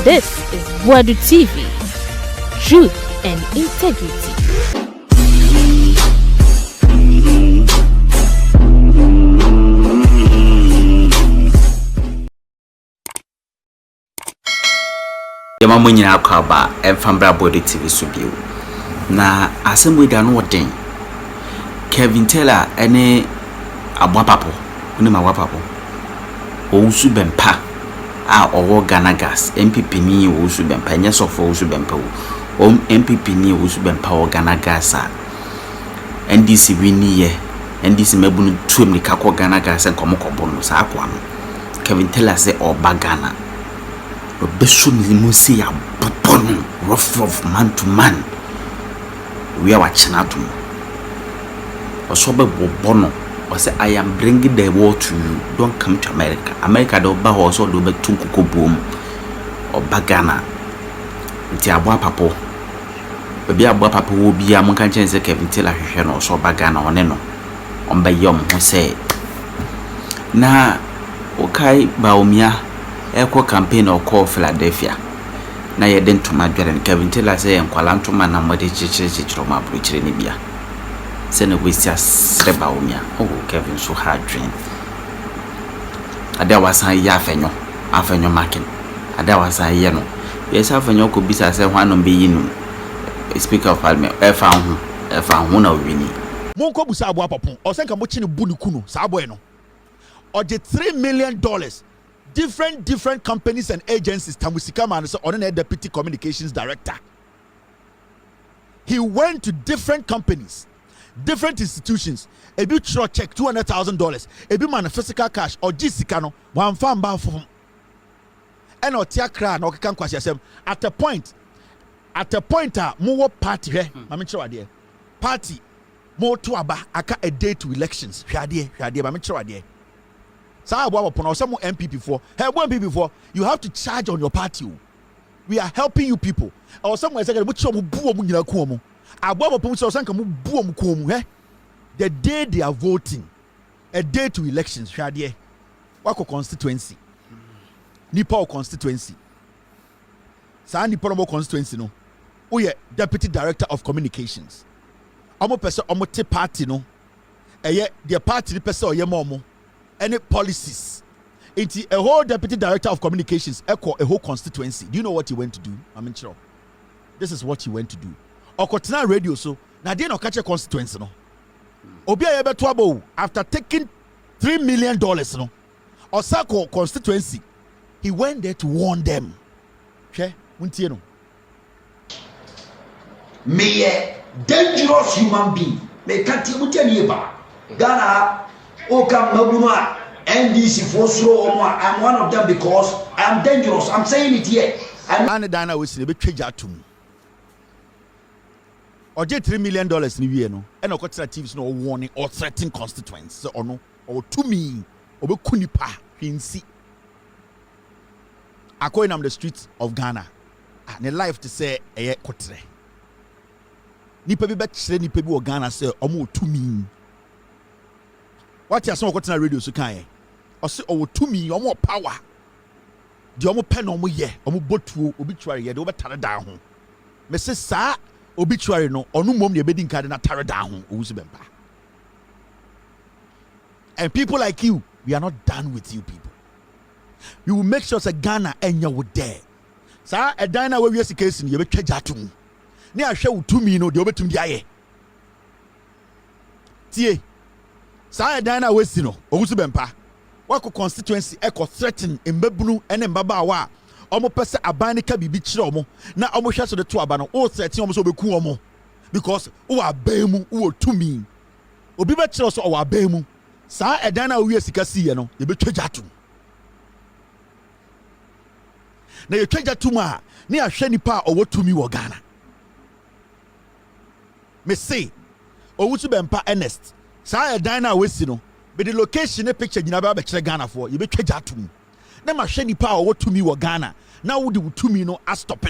This is Boadu TV. Truth and integrity. Yama munyina akwaba emfambra Boadu TV subio na asem da no den Kevin Taylor ene abwapapo ne mawapapo Owusu Bempah a owo Ghana Gas MPP ni Owusu Bempah nya sofo Owusu Bempah o MPP ni Owusu Bempah o Ghana Gas a NDC wini ye NDC mebunu tuem ni kakọ Ghana Gas enkomo kobo no sa akwa no Kevin Taylor say oba Ghana Beshum limusi ya bono rough man to man we are watching out osobe bono or say I am bringing the war to you, don't come to America do ba also do be tunkuko boom or bagana nti abwa papo bebi abwa papo wo bia mon kan chen say Kevin Taylor hwehwe no so bagana one no on ba yom ho say na okai baomia eko campaign or call Philadelphia na ye den tuma dwere Kevin Taylor say enkwala ntuma na mode chichiro ma bruchire ni bia se na wesia sreba omia Kevin so hard dream ada wasan ya Afenyo marking ada wasan ye no yes Afenyo ko bisa se hwanom be yinu speaker of parliament e fa hu na wini monko busa abo apopon o se nka mo chine bu ni kunu sa boy no o de $3 million different companies and agencies tamusika man so on the deputy communications director. He went to different companies, different institutions. A bit short check $200,000. A bit man physical cash or Jisicano, one farm bar for and or tiakra no can question yourself. At a point, more party here. I'm sure idea. Party more to aka a day to elections. Shadie, I'm sure idea. Some MPP for you have to charge on your party. We are helping you people. Or someone said, the day they are voting, a day to elections, Wako constituency. Nipo constituency. Sa Nipo constituency no. Oye deputy director of communications. Omo person omo te party no. Eye the party person oye momo. Any policies into a whole deputy director of communications echo a whole constituency. Do you know what he went to do? I'm sure this is what he went to do. Okotina radio so now they no catch a constituency no obia yebe twabo after taking $3 million no osako constituency he went there to warn them. Okay, untie no me a dangerous human being me kanti mutani ba Ghana Oka Mabuma NDC for slow. I'm one of them because I'm dangerous. I'm saying it here. I'm Dana was a bit trejatum. Or get $3 million in year no, and TV's no warning or threatening constituents or no, or to me, or Kunipa in see. I call him the streets of Ghana and a life to say a cotre. Nipa be bet nipa be Ghana say almost to me. What you say on radio so kan o say o to me o more power the o mo pen o mo ye o mo botuo obituary ye de o betare down ho me say sa obituary no onu mom ye bedi nka de na tare down ho Owusu Bempah. And people like you, we are not done with you people. We will make sure that Ghana enya wo there sa e dan na we wi case ni ye betwa jatum ni ahwe wo to me no de o betum di aye tie Sa Dana Westino, Owusu Bempah. Wako constituency echo threaten mbebunu ene mbabaawa omo pese abanika bibi kire omo na omo hwe so de to aba no o threaten omo so beku omo because o abemu o tumi obi be kire so o abemu sa Dana wi sika siye no ye betwa jatum na ye twa jatum a ne ahwe nipa o tumi wo Ghana me say Owusu Bempah Ernest Sa Dana Wesi no be the location a picture nyina ba kire Ghana for you be twa atum na ma hwe nipa o tumi wo Ghana na wo de tumi no a stop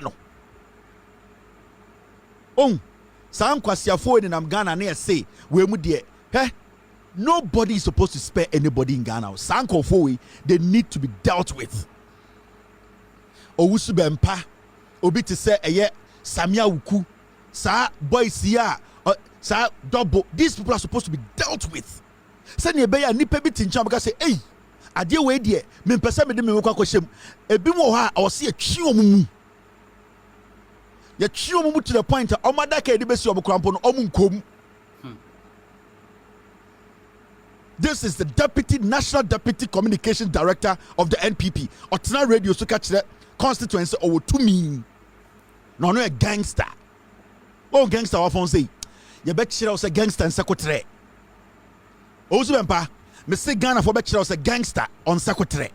no sa nkwasiafo ni nam Ghana na say we mu de nobody is supposed to spare anybody in Ghana sa nkofo we they need to be dealt with Owusu Bempah, obi te say eye Samia Wuku, sa boys here, sa double. These people are supposed to be dealt with. Send ye beya nipa bi tincha because say, hey, ade we die, me pesa me de me kwa kwashem. Ebi mo ha o se atwi omumu. Ye twi omumu to the point omada ka edi besi obukrampo no omunkom. This is the National Deputy Communications Director of the NPP. Otena radio so catch the constituency or to me. No a gangster. Oh, gangster wa fon say. You bet you was a gangster and secretary. Owusu Bempah, me say Ghana for bet you was a gangster on secretary.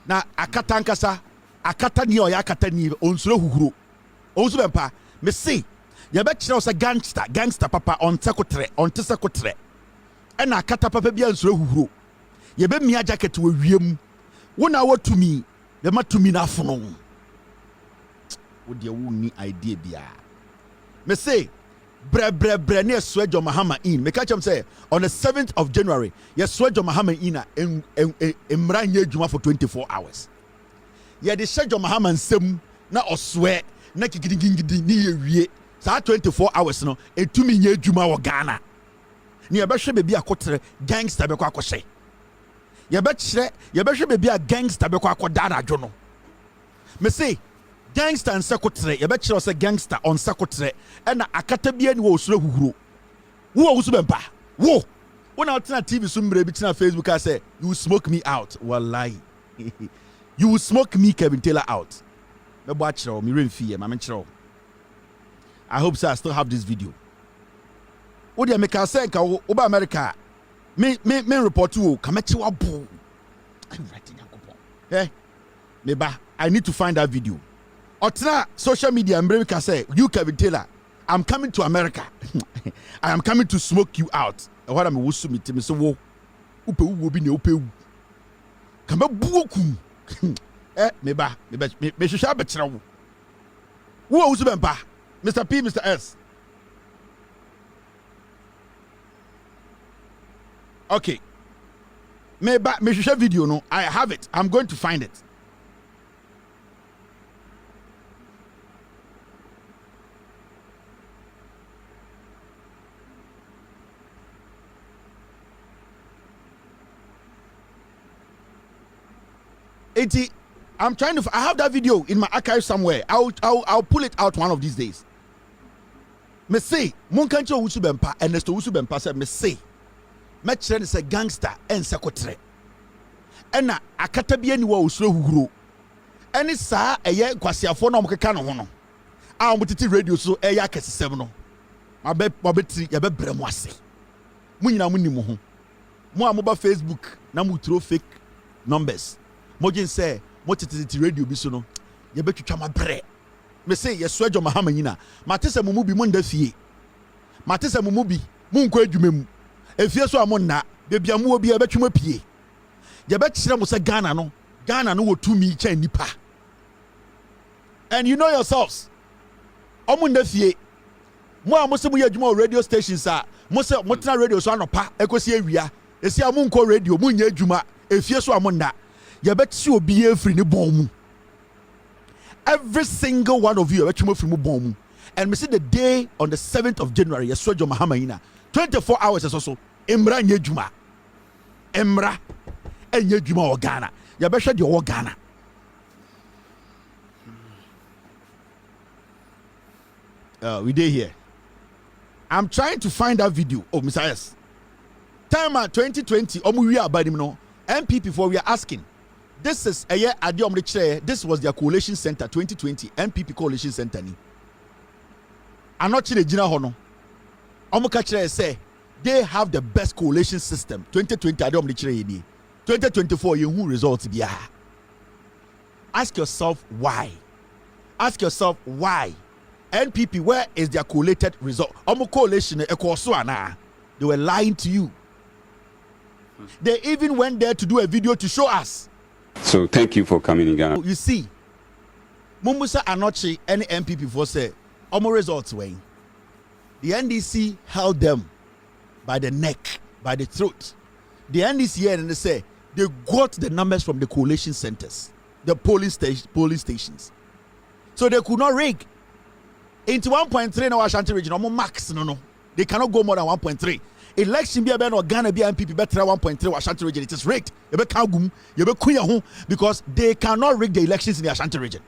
Na akata nkasa, akata ni o ya akata ni onsuro huhuro. Owusu Bempah, me say you bet you was a gangster papa on secretary, on secretary. And I cut up a baby and so who ye be me a jacket to a wiem. 1 hour to me, the mat to me na phone. Would you need idea bia? Me say, bre near Swejo Mahama in. Me catch him say on the 7th of January, yes, Swejo Mahama in Mranye Juma for 24 hours. Ye the Swejo Mahama and sem na or swear na kikidi ni ye. Sa 24 hours no, e to me nye Juma wa Ghana. Ni yɛbɛhwɛ bebi akotere gangster bɛkɔ akɔhyɛ yɛbɛhwɛ bebi a gangster bɛkɔ akɔda anadwo no me say gangster and sekotere yɛbɛkyerɛ sɛ gangster on sekotere ɛna akata bia ni wɔ osuro huhuro wo Owusu Bempah wo na ɔtena TV so mmerɛ bi tena Facebook a sɛ you smoke me out wallahi you will smoke me Kevin Taylor out mɛbɔ akyerɛ wo me remfi yɛ ma menkyerɛ wo I hope so I still have this video. Odi America say ka oba America me report you kamechi wa bo I'm writing yakopon me ba I need to find that video. Otna social media America say you Kevin Taylor I'm coming to America. I am coming to smoke you out. What am wusu me me so wo upe wo bi ne upe wu kama buokum me ba me hwehwa be kire wo wo Owusu Bempah Mr. P Mr. S. Okay. Me share video no. I have it. I'm going to find it. I'm trying to. I have that video in my archive somewhere. I'll pull it out one of these days. Me say, Munkancho Owusu Bempah, and Owusu Bempah said, me say. Mɛkyerɛ ne sɛ gangster ɛnsɛ kotere ɛna akata bia ni wɔ osuro huhuro ɛne saa ɛyɛ kwasiafo na ɔmkeka no ho no a ɔmtete radio so ɛyɛ akɛsesɛm no mabɛtiri yɛbɛbrɛ mo ase mo nyina mo nim ho mo a moba Facebook na mo turo fake numbers mo gyen sɛ mo tete radio bi so no yɛbɛtwitwa mabrɛ me sɛ yɛso adwo mahama nyina mate sɛ mo mu bi mo nda fie mate sɛ mo mu bi mo nkɔ adwuma mu efie so amonna bebia mu obi ebetwuma pie ye bekyere mo se Ghana no wo tumi kya nipa and you know yourselves omunna fie mo a mo se mo ye adwuma radio stations a mo se mo tena radio so anopa ekosi awia esi amu nko radio mo nya adwuma efie so amonna ye betsi obi efiri ne bon mu every single one of you ebetwuma firi mu bon mu and me see the day on the 7th of January yesojo mahamayina 24 hours so Emra nye juma Emra enye juma o Ghana ya behwe de o Ghana we dey here. I'm trying to find that video. Oh Mr. S time 2020 omu wi abadim no NPP for we are asking this is a year ade omre kire this was their coalition center 2020 NPP coalition center ni anochi de gina ho no omu ka kire say they have the best coalition system 2020 ade omre kire yi 2024 you who results bia. Ask yourself why NPP where is their collated result omu coalition ekoso ana they were lying to you. They even went there to do a video to show us. So thank you for coming in Ghana. You see, Mumusa Anochi any MPP for say omo results way. The NDC held them by the neck, by the throat. The NDC here and they say they got the numbers from the coalition centers. the polling stations. So they could not rig. Into 1.3 now Ashanti region, almost max no. They cannot go more than 1.3. Election be a or Ghana be MPP better 1.3 Ashanti region. It is rigged. Because they cannot rig the elections in the Ashanti region.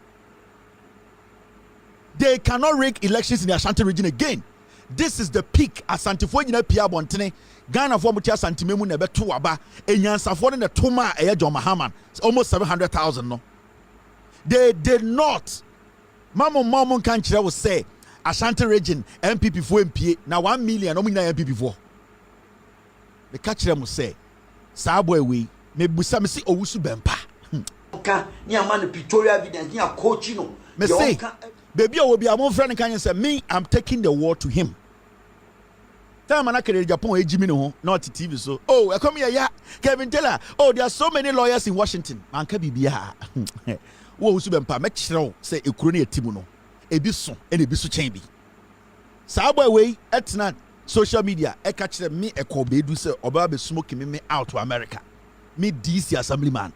They cannot rig elections in the Ashanti region again. This is the peak. Asante fo nyina pia bontene. Ghana fo mutia Asante memu na beto aba. Enyansafo ne toma eye John Mahama. Almost 700,000 no. They did not. Mamu kan kire wo say Ashanti region MPP fo MPA na 1 million no nyina MPP fo. The catcher mu say saa boy we me busa me si Owusu Bempah. Ka ni amana pictorial evidence ni a coach no. Me say baby I will be among friend can say me I'm taking the war to him. Time na kere Japan e jimi no not TV so. Oh, I come here ya Kevin Taylor. Oh, there are so many lawyers in Washington. Man ka bibia. Wo Owusu Bempah me kire say ekuro na etimu no. Ebi so e na ebi so chen bi. Saa boy we etna social media e catch them me e ko be do say oba be smoke me out to America. Me DC assemblyman.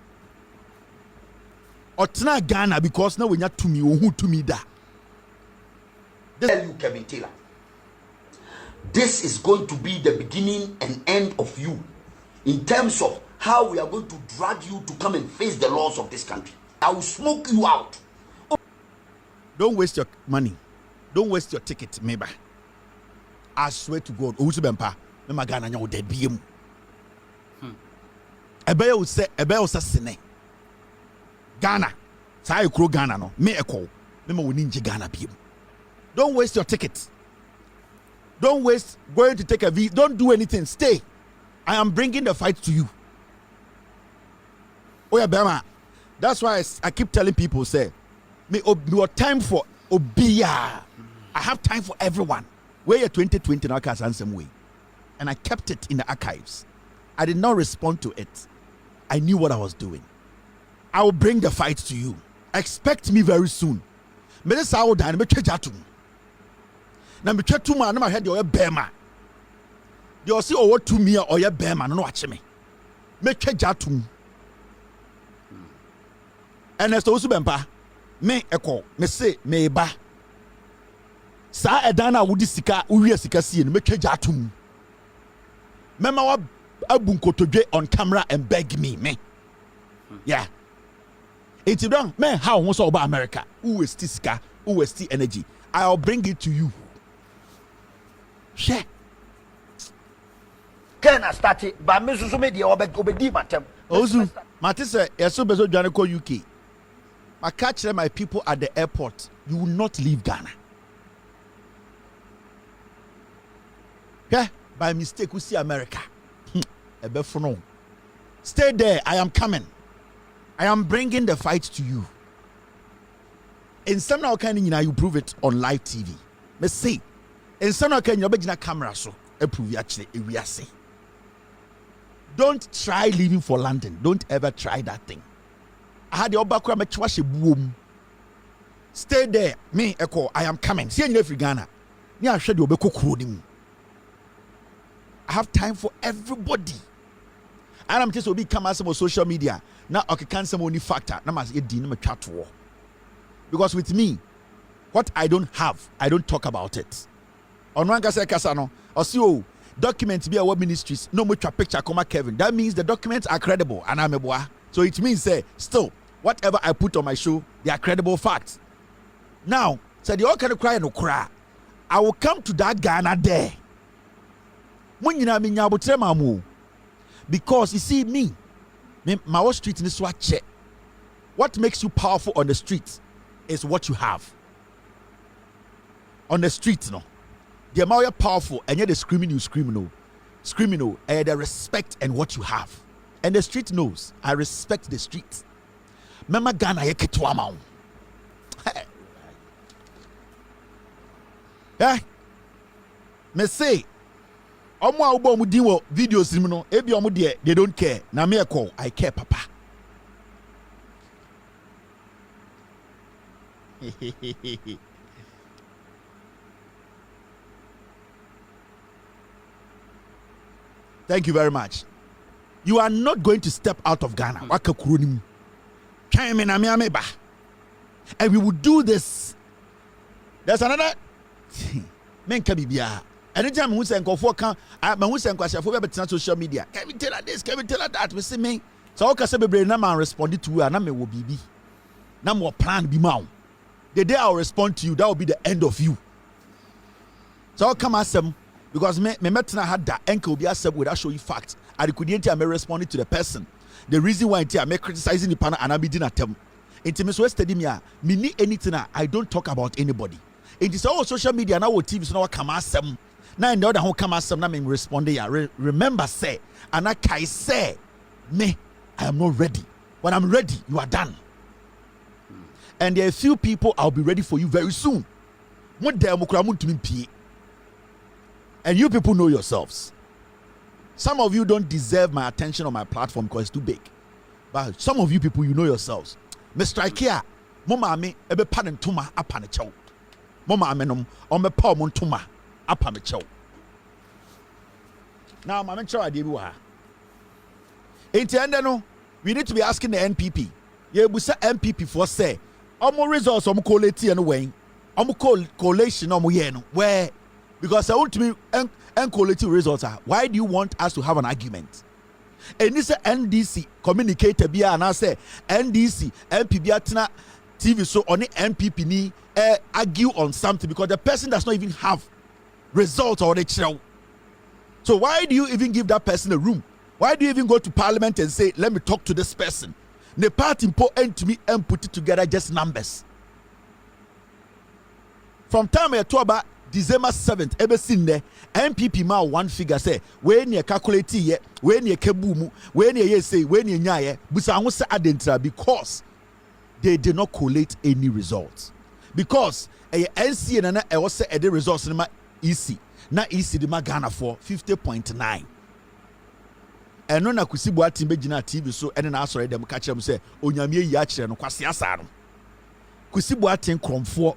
Otna Ghana because now we nya to me ohun to me da. Tell you Kevin Taylor. This is going to be the beginning and end of you in terms of how we are going to drag you to come and face the laws of this country. I will smoke you out. Don't waste your money. Don't waste your ticket, maybe. I swear to God, Owusu Bempah, me magana nya wo dead biem. Ebe o se sene. Ghana. Sa e kro Ghana no. Me ekọ. Me ma woni nje Ghana biem. Don't waste your ticket. Don't waste going to take a visa. Don't do anything. Stay. I am bringing the fight to you. Oh yeah, Bema. That's why I keep telling people, say, me your time for Obia. I have time for everyone. Where you're 2020 now can some way. And I kept it in the archives. I did not respond to it. I knew what I was doing. I will bring the fight to you. Expect me very soon. Me this how dan me twejatu. Na me twatu ma na ma hwede o bema. De o se o wo to me o ye bema no wache me. Me twejatu. Ernest Owusu Bempah. Me eko me say me ba. Sa edana wudi sika uwie sika sie no me twejatu. Mema wa abunkotodwe on camera and beg me. Yeah. It's wrong. Man, how wants about America? Who is this guy? Who is the energy? I'll bring it to you. Share. Can I start it? But me so me dey obedi matem. Ozu, Matisse, yeso bezo dwane ko UK. I catch my people at the airport. You will not leave Ghana. Okay? By mistake, we see America. Stay there. I am coming. I am bringing the fight to you. In some kind you prove it on live TV. Let's see. In some kind you be camera so prove actually we are say. Don't try leaving for London. Don't ever try that thing. I had the obakwa me boom. Stay there. Me echo. I am coming. See you in Ghana. Ni a hwede obeko kuro nim. I have time for everybody. And I'm just will be come as some social media. Now okay can some only factor. Now must it na chat war. Because with me, what I don't have, I don't talk about it. On one kasa no, or see oh, documents be our ministries, no much picture come Kevin. That means the documents are credible and I'm a boy. So it means say still whatever I put on my show, they are credible facts. Now, say the all can cry no cry. I will come to that Ghana there. Because you see me, my street in this watch. What makes you powerful on the street is what you have. On the street, no. The amount you're powerful and yet the screaming you scream no. Screaming no, and the respect and what you have. And the street knows. I respect the street. Mama Ghana ye ketwama. Yeah. Me say omo a ubo mu din wo videos nim no ebi omo de they don't care na me call I care papa. Thank you very much. You are not going to step out of Ghana. Waka kuro nim. Came in Amiameba. And we would do this. There's another men can be bia. Anytime we say go for can we say go for better social media. Can we tell her this? Can we tell her that? We say me. So okay say be na man respond to her na me will be. Na more plan be ma. The day I'll respond to you, that will be the end of you. So I'll come ask them because me metna had that enke will be accept without show you facts. I couldn't am responding to the person. The reason why I'm criticizing the panel and I'm being at them. Intimacy was studying me need anything. I don't talk about anybody. It is all social media now with TV so now come ask them. Now in the other home come ask them now me responding. Remember say and I say me I am not ready. When I'm ready, you are done. And there are a few people I'll be ready for you very soon. And you people know yourselves. Some of you don't deserve my attention on my platform because it's too big. But some of you people, you know yourselves. Mr. Ikea, Mama me ebe panen tuma apane chow. Mama amenom ome pa mon tuma apame chow. Now, Mama chow adibu ha. No, we need to be asking the NPP. Yeah, we say NPP for say. Omo results omo collate and way. Omo collation omo yen where because I want to be and collate results are. Why do you want us to have an argument? And this NDC communicator bia and I say NDC NPP atna TV so on the NPP ni argue on something because the person does not even have results or the show. So why do you even give that person a room? Why do you even go to parliament and say, let me talk to this person? The party important to me and put it together just numbers. From time I talk about December 7th, ever seen there, NPP ma one figure say, when you calculate ye, when you kebumu, when you say, when you nyaye, busa who say adentra because they did not collate any results. Because a NC and I was say the results in my EC, na EC the Ghana for 50.9. And no na kusi Boadu begina TV so ene na asore dem ka kire say onyame yi a kire no kwase asa no kusi Boadu kromfo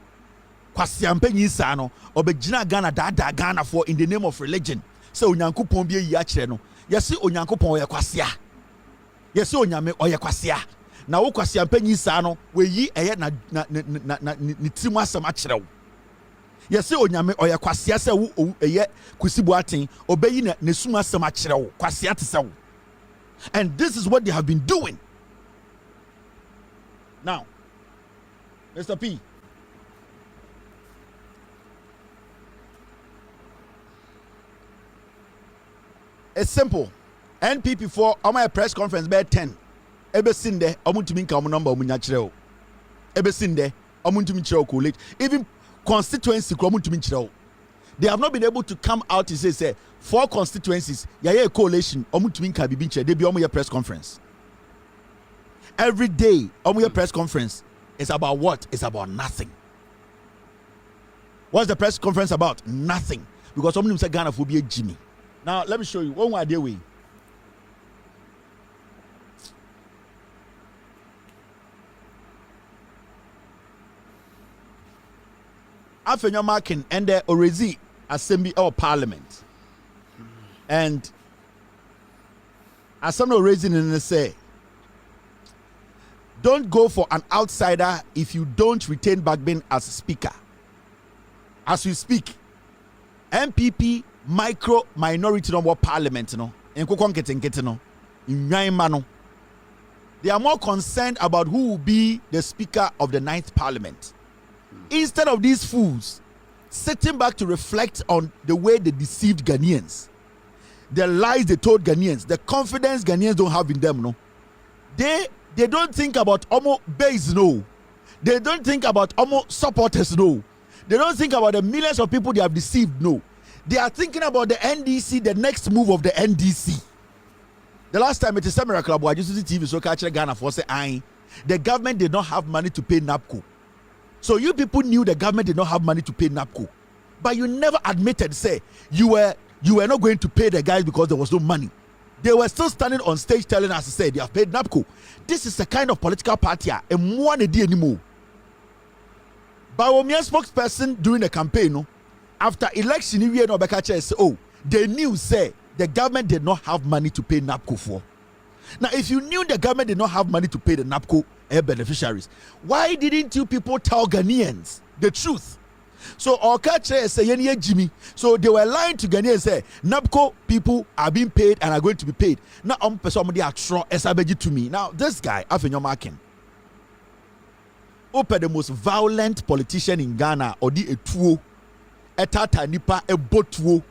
kwase ampanyi sa no obegina Ghana da Ghana for in the name of religion say onyankopon bi yi a kire no yesi onyankopon oye kwase a yesi onyame oye kwase a na wo kwase ampanyi sa no we yi eye na ni timu asem a kire wo yesi onyame oye kwase a se wo eye kusi Boadu obeyi na nesum asem a kire wo kwase a tese wo. And this is what they have been doing. Now, Mr. P. It's simple. NPP for my press conference by 10. Ebe sinde omuntumi nka omu number omunya kireo. Ebe sinde omuntumi kireo collate. Even constituency omuntumi kireo. They have not been able to come out and say 4 constituencies, a coalition, they be on your press conference. Every day, on your press conference is about what? It's about nothing. What's the press conference about? Nothing. Because someone say Ghana will be a Jimmy. Now, let me show you. One idea way. Afenyo marking and the Orezi Assembly or Parliament. And as some raising in the say, don't go for an outsider if you don't retain Bagbin as a speaker. As we speak, MPP micro minority number parliament no in Nyaimano. They are more concerned about who will be the speaker of the 9th parliament. Instead of these fools sitting back to reflect on the way they deceived Ghanaians, the lies they told Ghanaians, the confidence Ghanaians don't have in them, no. They don't think about Omo base, no. They don't think about Omo supporters, no. They don't think about the millions of people they have deceived, no. They are thinking about the NDC, the next move of the NDC. The last time it is Samuel Club, I used to see TV so catch Ghana for say, the government did not have money to pay NAPCO. So you people knew the government did not have money to pay NAPCO, but you never admitted, say you were not going to pay the guys because there was no money. They were still standing on stage telling us to say they have paid NAPCO. This is the kind of political party and one idea anymore. But when a spokesperson during the campaign, no, after election, you know, they knew say the government did not have money to pay NAPCO for. Now, if you knew the government did not have money to pay the NAPCO, beneficiaries. Why didn't you people tell Ghanaians the truth? So our culture say Jimmy. So they were lying to Ghanaians, say NABCO people are being paid and are going to be paid. Now somebody are strong to me. Now this guy, Afenyo Markin, open the most violent politician in Ghana, odi etuo, etata nipa ebotuo,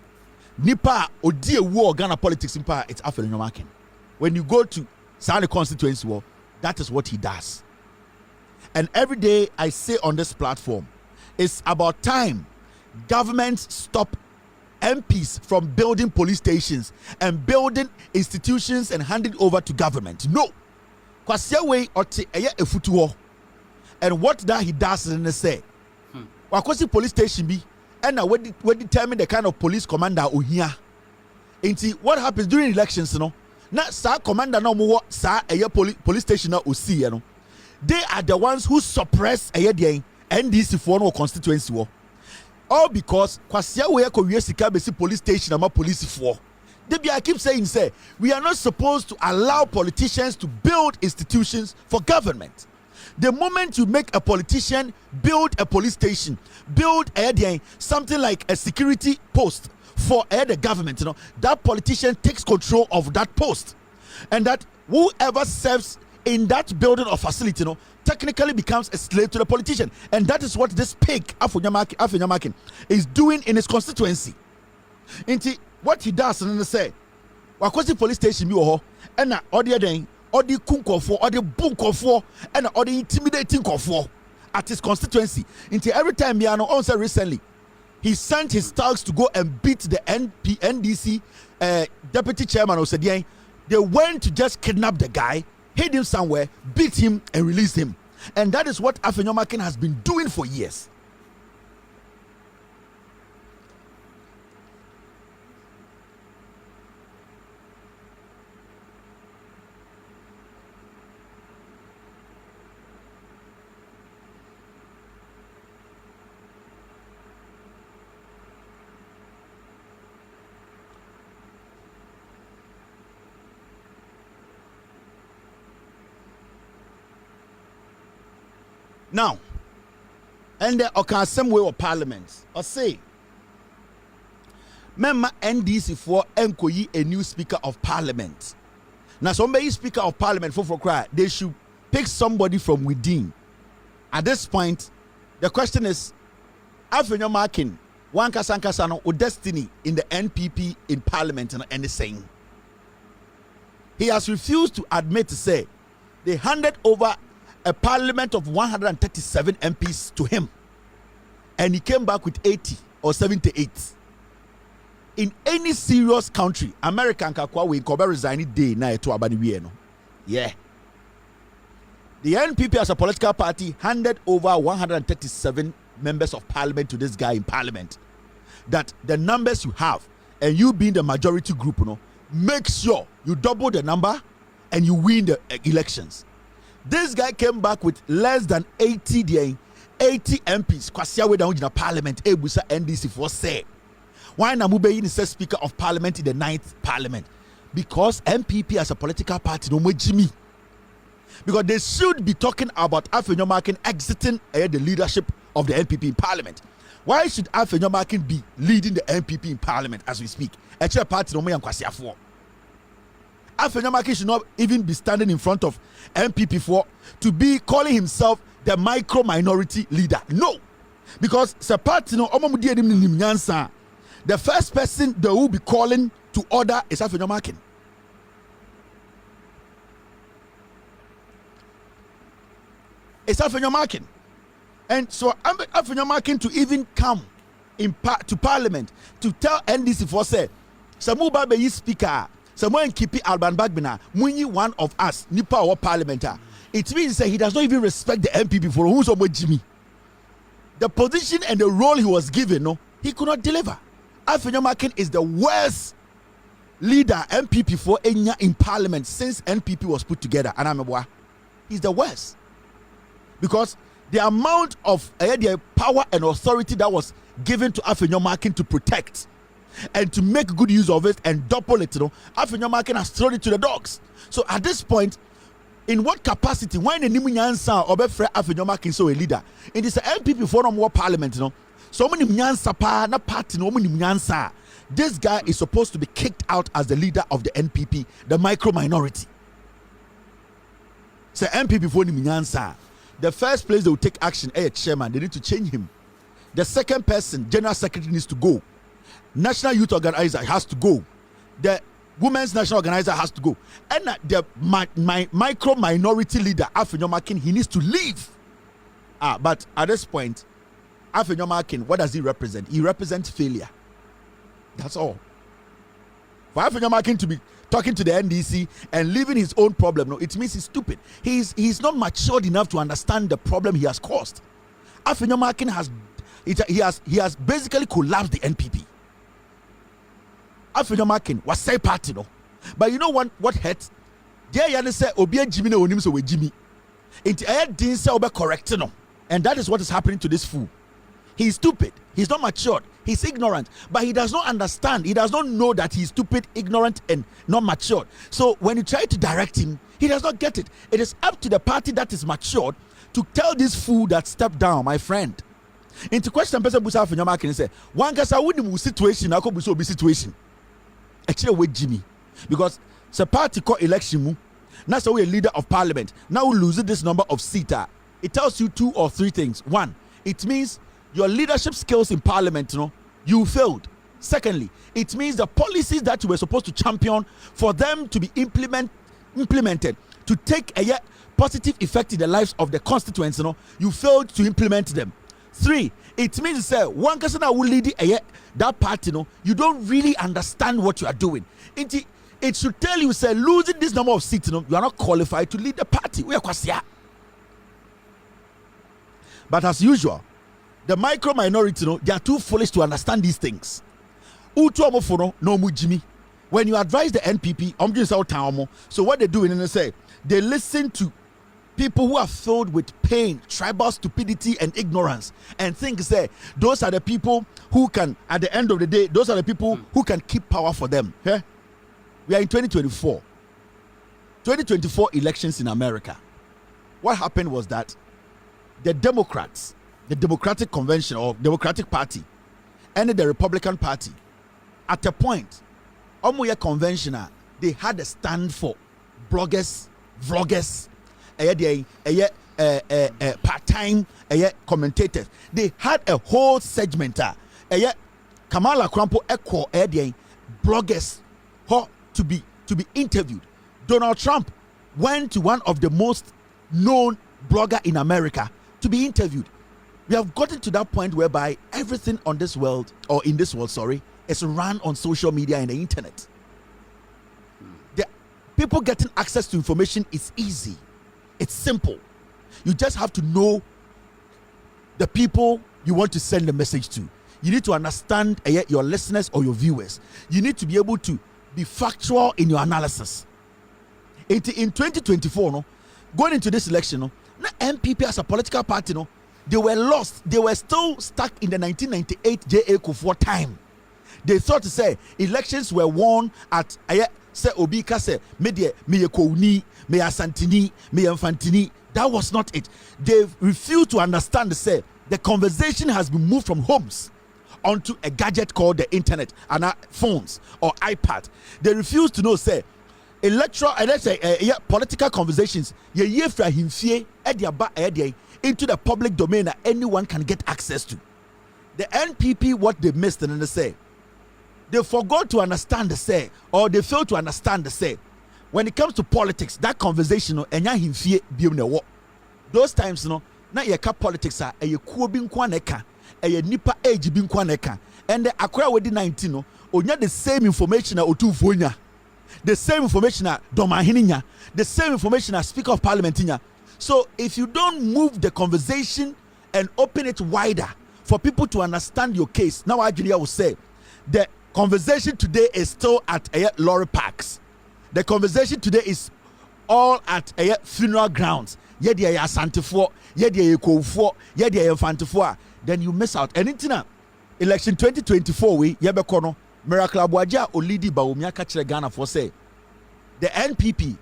nipa odi ewo Ghana politics in power. It's Afenyo Markin. When you go to Sani constituency war, that is what he does. And every day I say on this platform, it's about time governments stop MPs from building police stations and building institutions and handing over to government. No. And what that he does is say, wakosi police station be, and we determine the kind of police commander here. What happens during elections, you know? Na sa commander no more sa police station na osi, you know. They are the ones who suppress NDC for no constituency war. All because kwasia we ko sika besi police station ama police for. I keep saying say we are not supposed to allow politicians to build institutions for government. The moment you make a politician build a police station, build something like a security post for the government, you know, that politician takes control of that post, and that whoever serves in that building or facility, you know, technically becomes a slave to the politician. And that is what this pig, Afenyo Markin, is doing in his constituency. What he does, and say, wakosi police station, and all the other, all the kunko for, all the bunko for, and all the intimidating for at his constituency. Every time, also recently, he sent his thugs to go and beat the NDC deputy chairman of Sedian. They went to just kidnap the guy, hid him somewhere, beat him, and release him. And that is what Afenyo Markin has been doing for years. Now, and there occur some way of parliament or say, member NDC for enkoyi a new speaker of parliament. Now, somebody speaker of parliament for cry, they should pick somebody from within. At this point, the question is, Afenyo Markin, one kasankasano or destiny in the NPP in parliament and the saying. He has refused to admit to say they handed over a parliament of 137 MPs to him, and he came back with 80 or 78. In any serious country, American kakwa we cover resign day na eto abani no. Yeah. The NPP as a political party handed over 137 members of parliament to this guy in parliament. That the numbers you have, and you being the majority group, you know, make sure you double the number and you win the elections. This guy came back with less than 80 MPs. Kwasia we down in the parliament. Ebusa NDC for say. Why Namube is the speaker of parliament in the 9th parliament? Because MPP as a political party no more Jimmy. Because they should be talking about Afenyo Markin exiting the leadership of the NPP in parliament. Why should Afenyo Markin be leading the NPP in parliament as we speak? Actually, party no more Kwasia for. Afenyo Markin should not even be standing in front of MPP4 to be calling himself the micro minority leader. No, because the first person they will be calling to order is Afenyo Markin. It's Afenyo Markin, and so Afenyo Markin to even come to parliament to tell NDC4 say, "Samuba be speaker." Someone keep it Alban Bagbina, Muni one of us, Nipa or parliamentar. It means that he does not even respect the MPP for who's about Jimmy. The position and the role he was given, no, he could not deliver. Afenyo Markin is the worst leader MPP for Enya in parliament since NPP was put together. And I'm he's the worst. Because the amount of the power and authority that was given to Afenyo Markin to protect and to make good use of it and double it, you know, Afenyo Markin has thrown it to the dogs. So at this point, In what capacity? When the Nimunyansa or Befre Afenyo making so a leader? It is a MPP forum war parliament, you know. So many Nyansa pa na party no many Nyansa. This guy is supposed to be kicked out as the leader of the NPP, the micro minority. So MPP for Nyansa. The first place they will take action, chairman, they need to change him. The second person, general secretary, needs to go. National youth organizer has to go. The women's national organizer has to go. And the micro minority leader, Afenyo Makin, he needs to leave. But at this point, Afenyo Makin, what does he represent? He represents failure. That's all. For Afenyo Makin to be talking to the NDC and leaving his own problem, no, it means he's stupid. He's not matured enough to understand the problem he has caused. Afenyo Makin he has basically collapsed the NPP. Afenyo Makin was say party no, but you know what hurt? There you say Obi Jimmy no onim so we Jimmy. It didn't say Obi correct no, and that is what is happening to this fool. He's stupid. He's not matured. He's ignorant, but he does not understand. He does not know that he's stupid, ignorant, and not matured. So when you try to direct him, he does not get it. It is up to the party that is matured to tell this fool that step down, my friend. Into question, person Busa Afenyo Makin say, one guy say wouldn't situation, I could be situation. Actually, with Jimmy, because the party called election mu. Now so we're leader of parliament. Now we lose this number of seats. It tells you 2 or 3 things. One, it means your leadership skills in parliament, you failed. Secondly, it means the policies that you were supposed to champion for them to be implemented to take a positive effect in the lives of the constituents, you failed to implement them. 3, it means one person that will lead that party, you don't really understand what you are doing. It should tell you, losing this number of seats, you are not qualified to lead the party. But as usual, the micro minority, they are too foolish to understand these things. When you advise the NPP, so what they do is they say they listen to people who are filled with pain, tribal stupidity, and ignorance, and think those are the people who can, at the end of the day, those are the people who can keep power for them. Yeah? We are in 2024. 2024 elections in America. What happened was that the Democrats, the Democratic Convention or Democratic Party, and the Republican Party, at a point, conventional, they had a stand for bloggers, vloggers, part-time commentators. They had a whole segment. Kamala Krampo echo bloggers to be interviewed. Donald Trump went to one of the most known blogger in America to be interviewed. We have gotten to that point whereby everything on this world, or in this world, is run on social media and the internet. The people getting access to information is easy. It's simple. You just have to know the people you want to send the message to. You need to understand your listeners or your viewers. You need to be able to be factual in your analysis. In 2024, going into this election, MPP as a political party, they were lost. They were still stuck in the 1998 J.A. Kufuor time. They thought to say elections were won at say Obika say media me Kouni, me Asantini, me Infantini. That was not it. They refused to understand say the conversation has been moved from homes onto a gadget called the internet and phones or iPad. They refused to know say electoral political conversations into the public domain that anyone can get access to. The NPP, what they missed, and they say they forgot to understand the say, or they failed to understand the say. When it comes to politics, that conversation, those times, na yeka politics are a kubin kwaneka, a nipa age bin kwaneka, and the Accra wedi 19, onya the same information or two fonya, the same information at Domahininya, the same information as Speaker of Parliament. So if you don't move the conversation and open it wider for people to understand your case, now I will say the conversation today is still at lorry parks. The conversation today is all at funeral grounds. Then you miss out. And in election 2024 we yebekono Miracle Abuaja Olidi Baumia Kachire Ghana for say the NPP,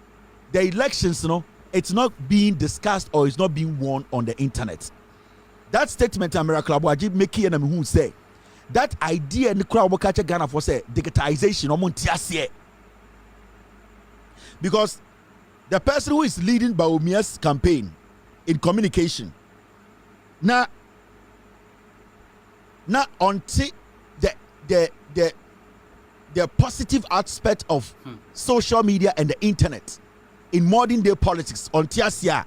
the elections it's not being discussed or it's not being worn on the internet. That statement America Abuaji make and who say that idea in the crowd will catch a Ghana for say digitization or montiasie. Because the person who is leading Bawumia's campaign in communication now until the positive aspect of social media and the internet in modern day politics on Tiasia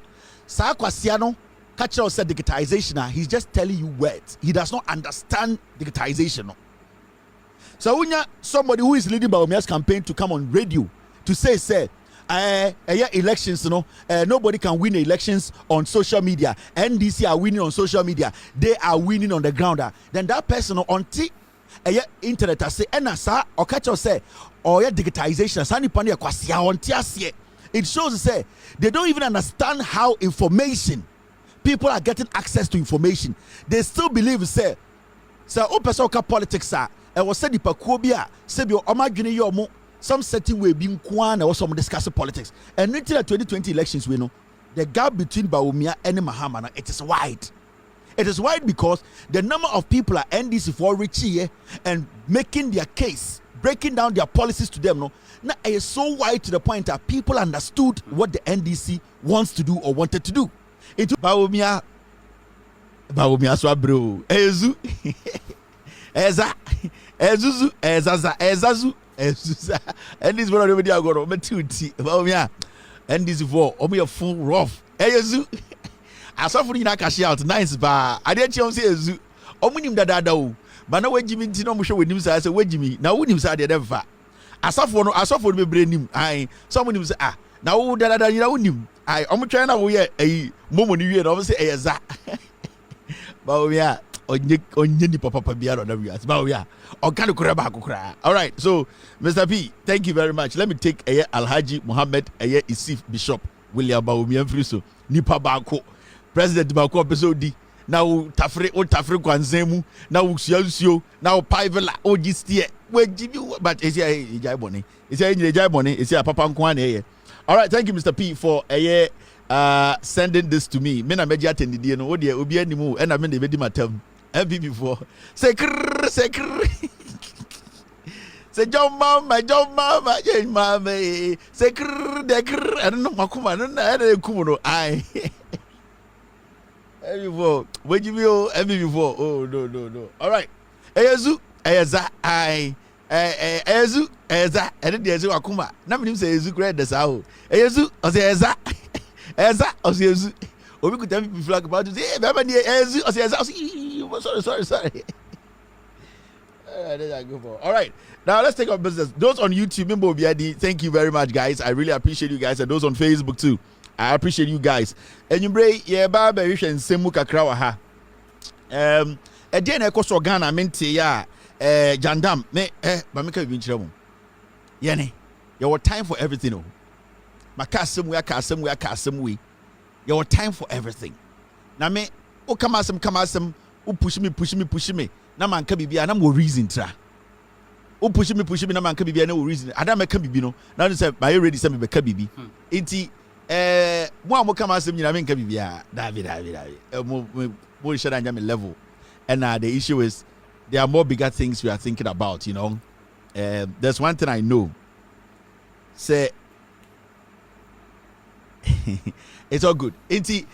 sa kwasiano catch us said digitization he's just telling you words. He does not understand digitization. So when you somebody who is leading Bawumia's campaign to come on radio to say elections, nobody can win elections on social media. NDC are winning on social media. They are winning on the ground. Then that person until internet say enasa or catch us say or digitization it shows say they don't even understand how people are getting access to information. They still believe say opesoka politics and was said the pakobia sebio omadwene yomo some certain way being kwan or some discussing politics. And until the 2020 elections, we know the gap between Bawumia and Mahamana, it is wide. It is wide because the number of people are NDC for rich here and making their case, breaking down their policies to them. Now it is so wide to the point that people understood what the NDC wants to do or wanted to do. Into Bawumia swabro, Ezu, Eza, Ezuzu, Ezazu. And this one already I got over 2T. And this for a full rough. Ezu. I saw for you cash out nice bar. I didn't say Ezu. Omunim dadao. But now when Jimmy Tino show with him, I said, wait, Jimmy. Now when him said ever. I saw for me brain him. Someone him say, now that you know him. I'm trying to a moment you and say, Eza. But onye papa biara na wias ba we o kan kura ba kura. All right, so Mr. P, thank you very much. Let me take Alhaji Muhammad Isif Bishop William Bawumia Friso nipa ba ko president ba ko episode na tafre kwanzemu na usuo na pivela o gistie we give you but is ejai boni is papa nko na. All right, thank you Mr. P for sending this to me. Me na meji attended no obi animu and I mean the matem MPP for say say John mama say I don't know makuma no kumuno I before where you go before oh no all right ezu eza I ezu eza and the ezu akuma na me say ezu great the sao ezu o say eza o say ezu obi could tell me flag about to say baba ni ezu o say eza sorry there I go for. All right, now let's take our business. Those on YouTube, Mimbo Biadi, thank you very much, guys. I really appreciate you guys, and those on Facebook too. I appreciate you guys. And you bring baba you and semu kakra ha. Again, I cost Ghana mente ya jandam me ba me ka bi nchire mo. Ye ne. Your time for everything oh. Makasem we. Your time for everything. Na me o come asem o push me. Na man ka bibia na mo reason tra. O push me na man ka bibia na mo reason. Ada me ka bibi no. Na no say by ready say me be ka bibi. Enti mo come asem nyina me ka bibia. David. Mo share anya me level. And the issue is there are more bigger things we are thinking about, you know. There's one thing I know. Say it's all good. Enti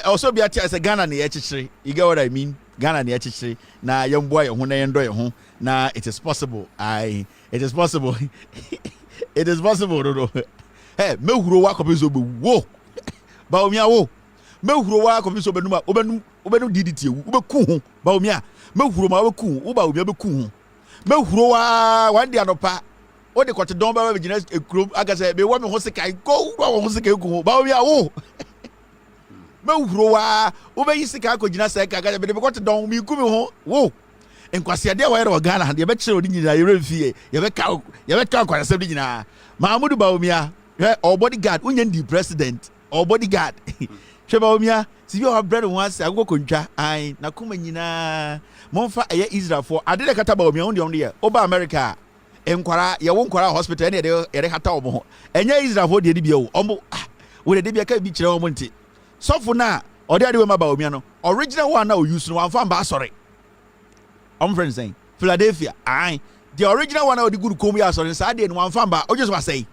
also be at as a Ghana na echichiri. You get what I mean? Ghana na echichiri. Na young boy ho na yendo ho. Na it is possible. It is possible. It is possible. No. Hey, me huro wa ko so be wo. Ba omia wo. Me huro wa ko so be numa. Obenu diditi ewu. Obeku ho. Ba omia. Me huro ma obeku. Wo ba omia beku ho. Me huro wa one day anopa. O de kwate don ba gina ekrom aga say be wo me ho sekai go wo ho sekai ku. Ba omia wo. Me huro wa wo be yisika ko gina say aga be kwate don mi ku mi ho. Wo. Enkwase de wa yere Ghana de be kire odi nyina yere fie. Ye be ka kwase de nyina. Mahmudu Ba omia. Or bodyguard, unyen the president, or bodyguard. Shebomia, see your brother once, I go contra, I Nakuma Nina, Monfa, Israel for Adela Katabomia on the year, Oba America, Enquara, your own Quara hospital, and Erecatomo, and Israel for the DBO, we de bia ka bi kire wo nti sofo na ode ade we ma Bawumia no original one na o use no amfa mba sorry friend saying Philadelphia aye the original one na odi good kom ya sorry sa de no amfa mba o just wa say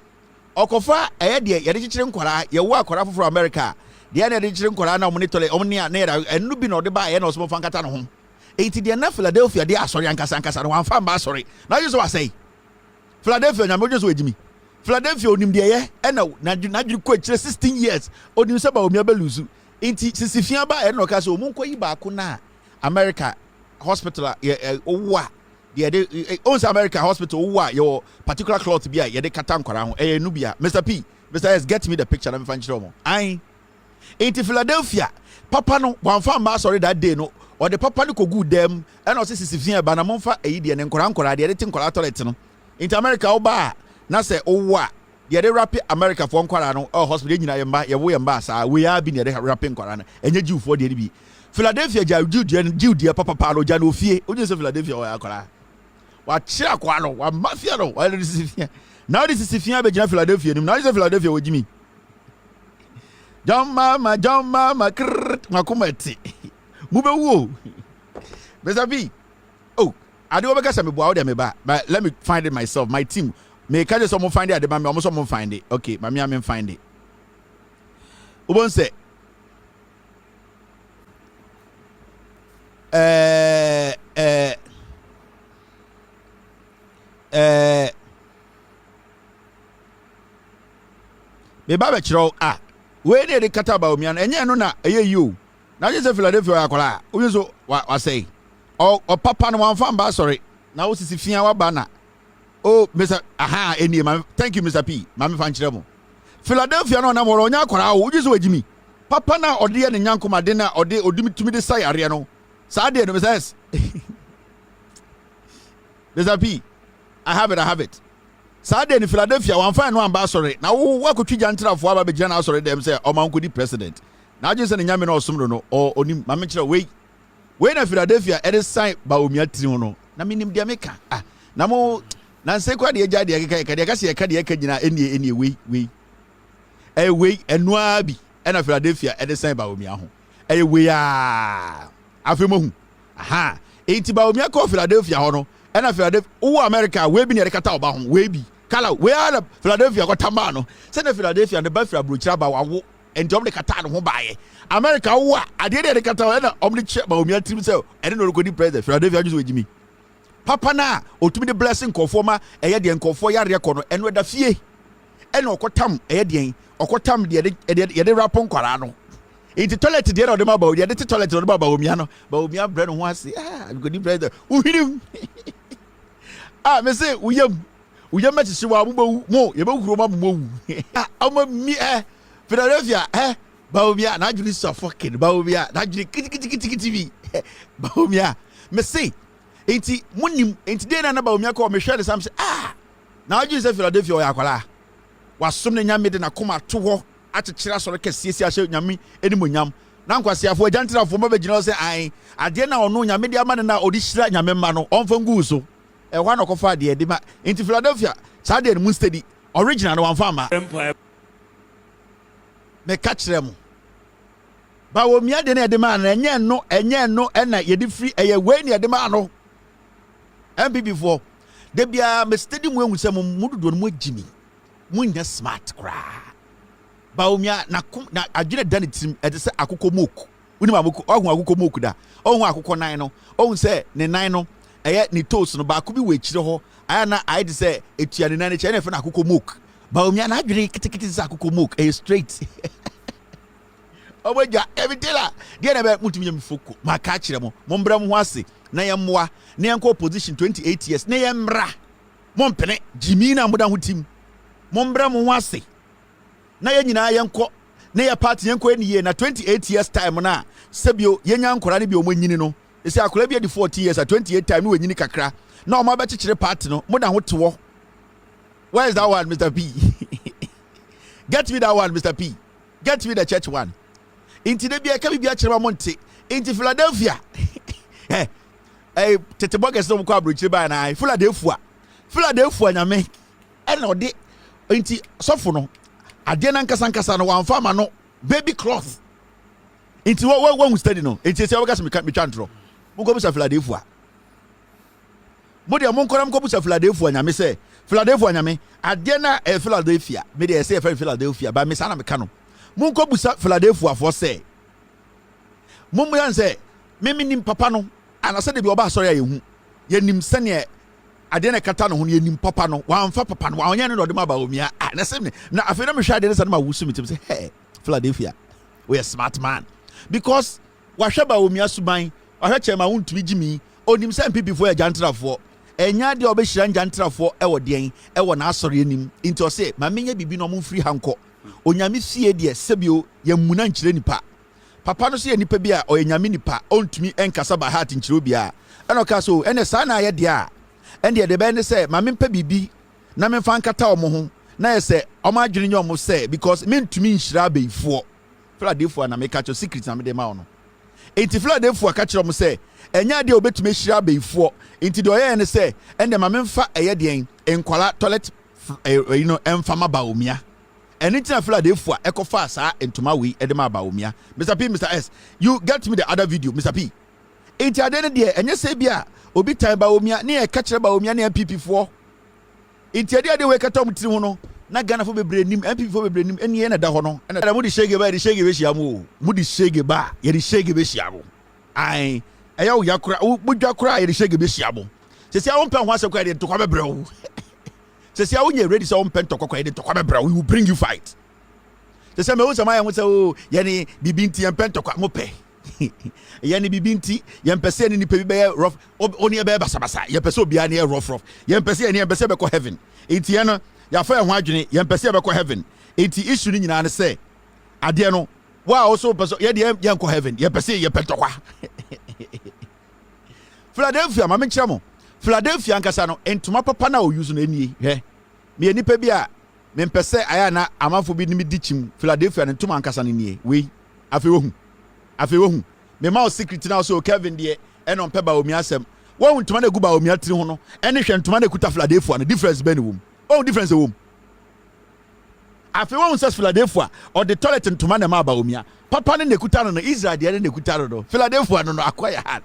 okofa de ye de kire nkwara ye wo akwara for America de na de kire nkwara na o monitor o ne na enu bi na ode ba ye na o so fa nkata no ho enti de na Philadelphia de asori ankasa no amfa mba sorry na just wa say Philadelphia nyame just we jimi Philadelphia onim de ye na dwiri ko kire 16 years onim se Bawumia be luzu enti sisifia ba e no ka so mun koyi ba ko na America hospital owa de once America hospital owa your particular cloth bia ye de kata nkwara ho e nu bia Mr P Mr S get me the picture na me fan chiro mo ai enti Philadelphia papa no wan fa ma sorry that day no or the papa no kogu dem e na o sisifia ba na mon fa eyi de ne nkwara de tin nkwara toilet no enti America oba na se owa ye de rap America for nkwara no hospital nyina ye mba ye wo ye mba sa we ya bi ne de rap nkwara no enye jiwfo de bi Philadelphia Jude papa no jano fie o just Philadelphia o akola wa chira kwa no wa mafia no wa sisifia now this sisifia be jina Philadelphia nim now this Philadelphia wo jimi John mama makumati mu be wo Mr B oh I do obeka say me boa o de me ba but let me find it myself my team me ka just someone find it ade ma me almost someone find it okay ma me find it ubon say me ba chiro we dey kata Bawumia enye no na eye you na je Philadelphia akola o so wa say o papa no wan fa mba sorry na wo sisifia wa ba na oh Mr eni thank you Mr P ma me fa nchire mo Philadelphia no na mo onya akola o je so wajimi papa na ode ye ne nyankoma de na ode odimi de sai are no sa de no Mr P I have it Saturday in Philadelphia one fine one sorry now what could you jantra for aba be jana sorry them say o man could president now just say nyame no osum no or onim ma me kire we na Philadelphia e dey sign Bawumia tiri no na minim de meka na mo na nse kwa de agya de ka de ka se ka de ka gina eni we enu abi e na Philadelphia e dey sign Bawumia ho we Afenyo hu enti Bawumia ko Philadelphia ho no and Philadelphia, America, we be near the Kata Bahum, we be. Kala, we are Philadelphia got Tamano. Send the Philadelphia and the Buffalo Bruchaba and Dom the Katan who buy America. I did the Kata and only check Bawumia himself. I don't know good president. Philadelphia just with me. Papa na, or to be the blessing conforma, a yadian confoya record and with the fee. And Okotam, a yadian, Okotam, the rapon Corano. In the toilet, the other about the toilet on Bawumia, Bawumia bread and once, good president. Who hit him? Me say we met siwa mo ye be kuro mo me Philadelphia Bawumia na juli so fucking Bawumia na juli kiti Bawumia me say enti munim enti de na Bawumia ko me hwe de sam say na juli say Philadelphia o yakwala wasom ne nyame de na koma to ho akekira so rekasiesi ahye nyame enimonyam na nkwasiafo ajantirafo ma be gina say ade na ono nyame de ama na odi hira nyame ma no onfa ngu so one of the edema into Philadelphia, Saturday and Munsteady, original one farmer. Me catch them. Bawumia de demand, and yen no, and ye did free a way near the man. MP before. Debia, me stadium when we say Mudu Jimmy. Mun smart cry. Bawumia, na I did done it at the Akuko Mook. Unimabuku, or Akuko Mokuda, or Akuko Nino, or say, Nenino. Ni toast no ba ko bi we chire ho aya na I dey say etuane na ne chene fe na akoko mok Bawumia na adwene kitikiti za akoko mok straight obaja everything la dey na be mutumi yem foko ma ka chire mo mbra mo ho ase na ye moa na ye nko position 28 years na ye mra mo mpene jimi na moda ho tim mo mbra mo ho ase na ye nyina ye nko na ye party ye nko eniye na 28 years time na sebio ye nya nkora ne bi o manyini no ese akola bi di 40 years at 28 time we nyini kakra na o ma ba chechire party no mo da ho tewo. Where is that one, Mr. P? Get me that one, Mr. P. Get me the church one. Inti de bia ka bi bia chire monte inti Philadelphia tete boges no ko abrochire ba na Philadelphia nyame e na ode inti sofo no Ade na nkasa no wan fa ma no baby cloth. Inti wo study no. Inti se wo gas me twa ntro. Mo ko busa Philadelphia. Mo de mo nkora mo ko busa Philadelphia nyame se Philadelphia nyame ade na Philadelphia. Me de say Philadelphia ba me sana me ka no. Mo ko busa Philadelphia for say. Mo mo yan say me nim papa no anase de bi oba asori ayehu. Ye nim sene ade na kata no ho ye nim papa no wan fa papa no wan nya no de ma ba omia na se na afi na me hwa ade na sana ma wusu mitim say hey Philadelphia we a smart man because wa hwa ba omia suban wa hwa chema wontumi gimi onim se MPP fo ya jantrafo enya de obehira jantrafo e wo den e wo na asori anim into say ma menya bibi no mo free hanko onyame fie de sebio ya muna nkyire nipa papa no so ya nipa bi a oyanyame nipa ontumi enkasa ba heart nkyire obi a eno ka so ene sa na ye de a ende de be ne say ma mempa bibi na memfa nkata omo ho na ye say omo adwene nye omo say because mentumi nhyira abeifo Philadelphia na make cho secret na me de ma ono enti Philadelphia ka kire omo say enya de obetumi hyira abeifo enti de oye ne say ende ma memfa eye de enkwala toilet emfama ba omia anything Philadelphia ekofa sa entuma we edema ba omia Mr. P Mr. S you get me the other video Mr. P enti ade ne de enye say bia obi tan ba omia ne e ka kire ba omia ne MPP fo enti ade we ka tom tiri ho no na Ghana fo bebre nim MPP fo bebre nim eni na da ho no na mu di shege ba shiamu mu di shege ba ye di shege be shiamu ai eya wo yakura wo dwa kura ye di shege be shiamu se sia wo mpa ho asakwa de ntokwa bebre wo se sia wo nye ready so wo mpa ntokwa de ntokwa bebre wo we will bring you fight se sia me wo sama ya wo se o ye ni bibinti ye mpa ntokwa mo pe ye ni bibinti ye mpese ni nipa bi be rough oni be basabasa ye pese obi ani rough ye mpese ni ye mpese be ko heaven enti ye no ya fa ho adwene ye mpese be ko heaven enti issue ni nyina ne say ade no wa also pese ye de ye ko heaven ye pese ye pentokwa Philadelphia ma me kire mo Philadelphia nkasa no entuma papa na o use no enie he me nipa bi a me mpese aya na amanfo bi ni mi dichim Philadelphia ne ntuma nkasa no nie we afi wohu me ma o secret na so Kevin de e no mpe ba omi asem wo ntuma na gu ba omi atiri ho no ene hwe ntuma na kuta Philadelphia no difference be ne wom oh difference wom afi wo says Philadelphia or the toilet ntuma na ma ba omi a papa ne kuta no Israel de ne kuta no Philadelphia no akwaya hard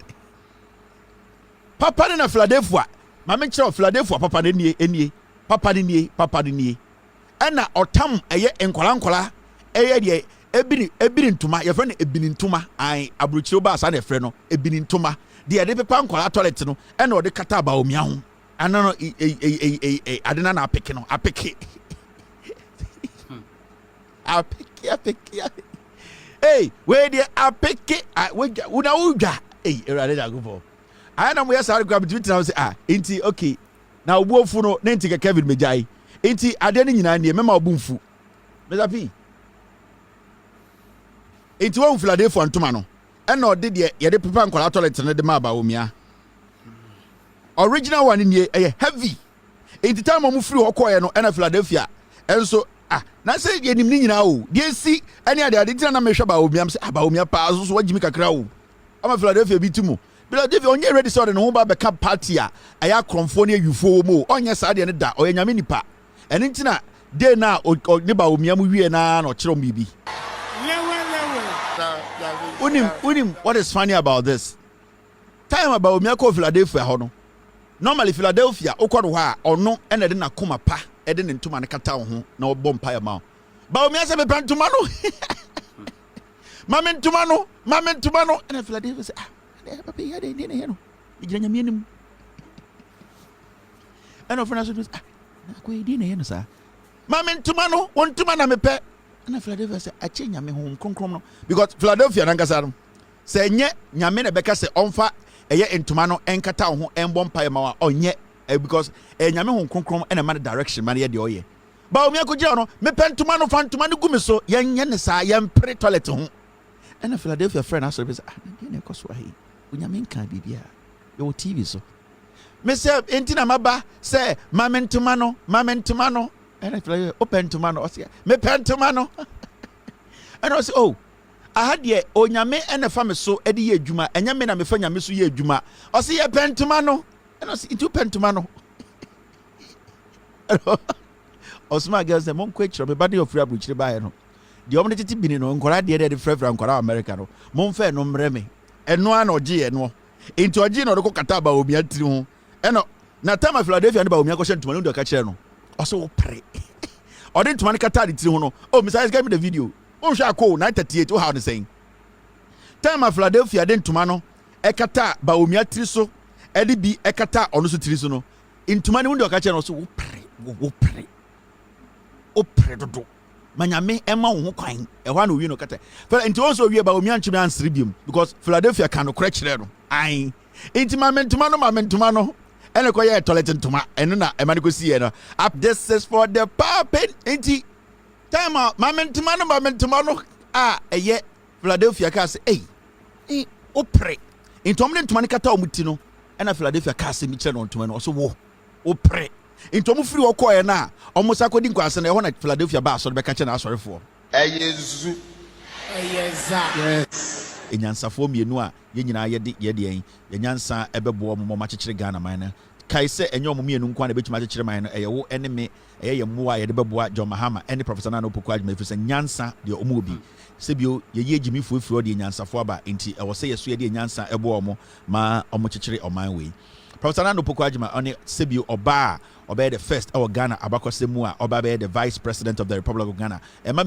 papa ne na Philadelphia ma me kire Philadelphia papa ne nie papa ne nie ena otam eye enkola eye de ebiri ntuma ye fre no ebini ntuma ai abrochiro ba asa na fre no ebini ntuma de de pepa nkola toilet no ena ode kata ba omia ho ana no adena na apeke no apeke hey we de apeke una uja hey erade da go I na mo yesa grab Twitter na say enti okay na obuofu no na enti Kevin mejai enti ade ne nyina ne mema obumfu Mr. P enti wo Philadelphia ntoma no ena ode de ye de pepa nkola toilet ne de ma ba omia original one nie heavy enti time mo free hokoye no ena Philadelphia enso na say ye nim ni nyina o de si ene ade tina na mehwe ba omia say ba omia pa so wagimi kakra o ama Philadelphia bi timo Philadelphia onye ready so de no ba be ka party a aya kromfo ne yufo mo onye sa de ne da oyanyame nipa ene ntina de na ne ba omia mu wie na no kire bibi unim what is funny about this time about omia ko Philadelphia ho no normally Philadelphia okodo ho a ono ene de na koma pa e de ne ntuma ne kata ho na obom pa ya ma ba omia se be pantuma no mame ntuma no ene Philadelphia say papa ya de ne he no igira nyame anim ene ofena so na ko edi ne he no sa mame ntuma no wontuma na mepe ene Philadelphia say ache nyame ho konkrom no because Philadelphia na ngasa no say nye nyame na beka say onfa eye ntuma no enkata ho embom pae ma wa onye because nyame ho konkrom ene man direction man ye de oye ba omi akogira no mepe ntuma no fa ntuma no gumi so yenye ne sa yempre toilet ho ene Philadelphia friend aso be say ne ko so ahi unyame nka bibia yo TV so me say entina maba say mame ntuma no ene Philadelphia open ntuma no o say me pen ntuma no and I say oh I had ye onyame ene fa me so ede ye adwuma enya me na me fa nyame so ye adwuma o say ye pen ntuma no and I say itu pen ntuma no Osma girls say mom kwetro me body of free abuchire bae no. The omne titi bini no nkora de de frɛ nkora America no. Mom fe no mrɛ me. Eno an ogie eno. Into ogie no ko kata ba omi atiri ho. Eno na time Philadelphia no ba omi akɔhye ntoma no de ka kyerɛ no. Ɔso wo pere. Ɔde ntoma no kata de tiri ho no. Oh, Mr. Give me the video. Unhwa ko 938 wo how no saying. Time Philadelphia de ntoma no ekata ba omi atiri so. Edi bi ekata ɔno so tiri so no. Ntoma no de ka kyerɛ no so wo pere. Wo pere. O pere dodo. Manyame ema wo ho kwan. Ehwa no wi no kata. Nti onso wi ba omi antweme ansere biom because Philadelphia kan no kora kyerɛ no. Ai. Nti mamentuma no. Ene ko ye toilet ntoma. Eno na ema ne ko si ye no. Up this is for the popping. Nti time mamentuma no. Ah, eye Philadelphia ka say, "Hey, o pere." Nti omne ntoma ne kata omuti no. Ena Philadelphia ka say mi kyerɛ no ntoma no. So wo. O pere. Into mu free okoye na almost akodi nkwase na e ho na Philadelphia ba so be ka che na asorefo Eyezu yes enyansafo mienu a ye nyina ye de yen enyansa ebebo mo ma kyekere Ghana man na kai se enyo mo mienu nkwa na betuma kyekere man no eye wo ene me eye ye mo a ye de beboa John Mahama ene Professor Nana Opoku Agyeman fi se nyansa de omo obi sebio ye jimi fufuo de enyansafo aba enti e wo se ye so ye de enyansa ebo omo ma omo kyekere oman we Professor Nana Opoku Agyeman on sebio oba Obey the first our Ghana abakose mu a Obey the vice president of the Republic of Ghana Emma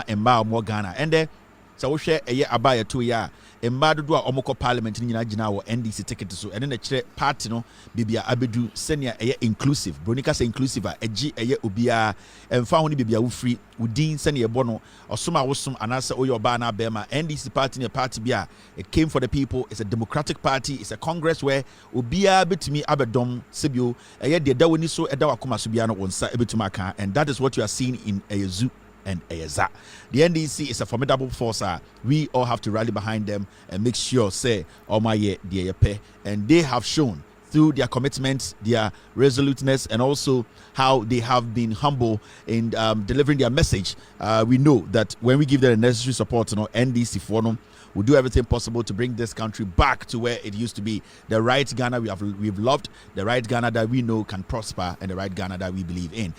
Emma more Ghana and then so we share a abaya 2 year Emma do a omoko parliament ni nyina wo NDC ticket so and then the chere party no bibia abedu senior inclusive Bronika say inclusive a gi obia emfa ho ni bibia wo free udin senior bono osoma wosum anasa oyo ba na bema NDC party ne party bia it came for the people. It's a democratic party. It's a congress where obia betumi abedom sebio eye de da woni so eda wakoma so bia no wonsa ebetuma ka and that is what you are seeing in Eyezu and Eyeza. The NDC is a formidable force. We all have to rally behind them and make sure say Omaye Diepe, and they have shown through their commitments, their resoluteness, and also how they have been humble in delivering their message. We know that when we give them the necessary support, NDC for them, we'll do everything possible to bring this country back to where it used to be. The right Ghana we've loved, the right Ghana that we know can prosper, and the right Ghana that we believe in.